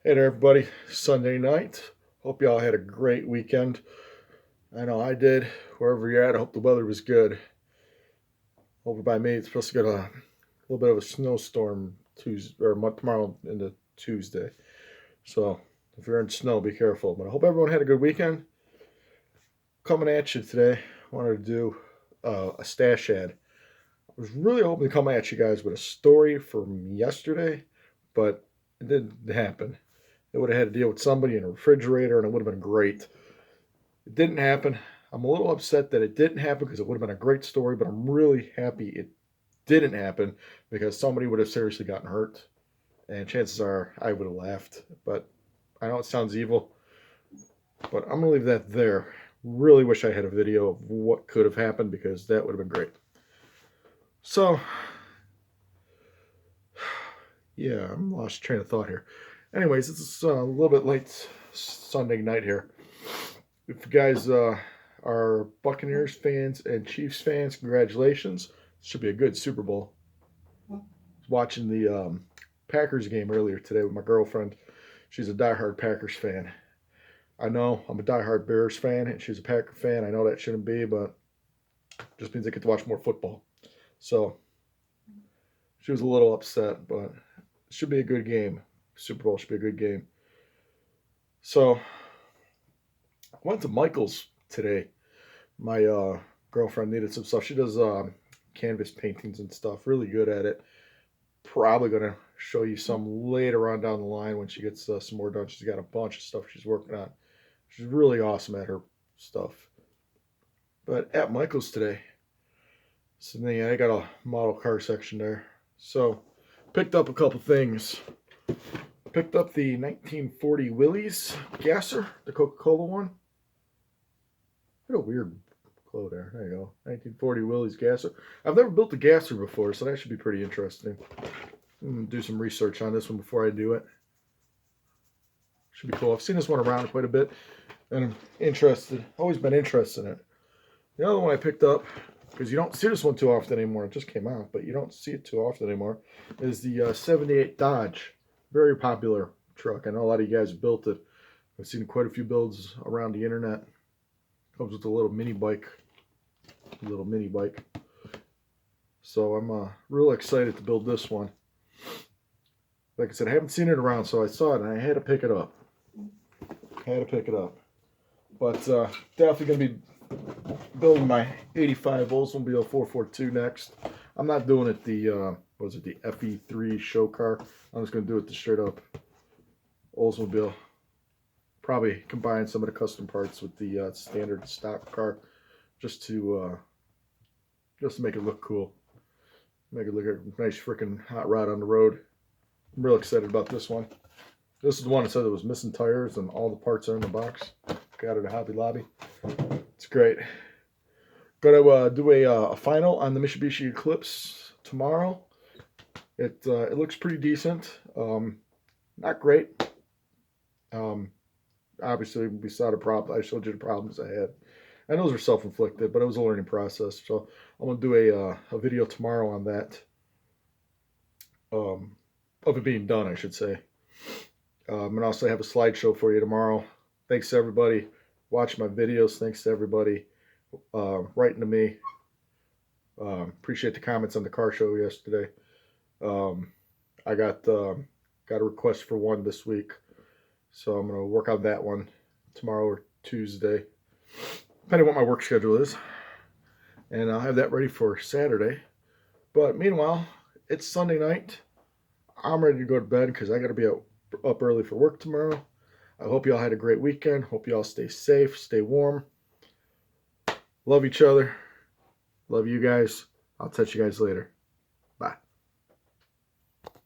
Hey there, everybody. Sunday night. Hope y'all had a great weekend. I know I did. Wherever you're at, I hope the weather was good. Over by me, it's supposed to get a little bit of a snowstorm Tuesday or tomorrow into Tuesday. So if you're in snow, be careful. But I hope everyone had a good weekend. Coming at you today, I wanted to do a stash ad. I was really hoping to come at you guys with a story from yesterday, but it didn't happen. It would have had to deal with somebody in a refrigerator, and it would have been great. It didn't happen. I'm a little upset that it didn't happen because it would have been a great story, but I'm really happy it didn't happen because somebody would have seriously gotten hurt, and chances are I would have laughed. But I know it sounds evil, but I'm gonna leave that there. Really wish I had a video of what could have happened because that would have been great. So, yeah, I'm lost train of thought here. Anyways, it's a little bit late Sunday night here. If you guys are Buccaneers fans and Chiefs fans, congratulations. Should be a good Super Bowl. I was watching the Packers game earlier today with my girlfriend. She's a diehard Packers fan. I know I'm a diehard Bears fan, and she's a Packer fan. I know that shouldn't be, but it just means I get to watch more football. So she was a little upset, but it should be a good game. Super Bowl should be a good game. So I went to Michael's today. My girlfriend needed some stuff. She does canvas paintings and stuff. Really good at it. Probably going to show you some later on down the line when she gets some more done. She's got a bunch of stuff she's working on. She's really awesome at her stuff. But at Michael's today, so I got a model car section there. So picked up a couple things. Picked up the 1940 Willys gasser, the Coca-Cola one. What a weird glow there. There you go. 1940 Willys gasser. I've never built a gasser before, so that should be pretty interesting. I'm going to do some research on this one before I do it. Should be cool. I've seen this one around quite a bit, and I'm interested. Always been interested in it. The other one I picked up, because you don't see this one too often anymore. It just came out, but you don't see it too often anymore, is the 78 Dodge. Very popular truck. I know a lot of you guys have built it. I've seen quite a few builds around the internet. Comes with a little mini bike. So I'm real excited to build this one. Like I said, I haven't seen it around, so I saw it and I had to pick it up. But definitely going to be building my 85 Oldsmobile 442 next. I'm not doing it the the FE3 show car. I'm just going to do it the straight up Oldsmobile. Probably combine some of the custom parts with the standard stock car, just to make it look cool, make it look like a nice freaking hot rod on the road. I'm real excited about this one. This is the one that said it was missing tires and all the parts are in the box. Got it at Hobby Lobby. It's great. Gonna do a final on the Mitsubishi Eclipse tomorrow. It looks pretty decent. Not great. Obviously, we saw the problem. I showed you the problems I had, and those were self-inflicted, but it was a learning process. So I'm gonna do a video tomorrow on that, of it being done, I should say. And also have a slideshow for you tomorrow. Thanks to everybody watching my videos. Thanks to everybody writing to me. Appreciate the comments on the car show yesterday. I got a request for one this week. So I'm going to work on that one tomorrow or Tuesday, depending on what my work schedule is. And I'll have that ready for Saturday. But meanwhile, it's Sunday night. I'm ready to go to bed because I got to be up early for work tomorrow. I hope y'all had a great weekend. Hope y'all stay safe, stay warm. Love each other. Love you guys. I'll touch you guys later.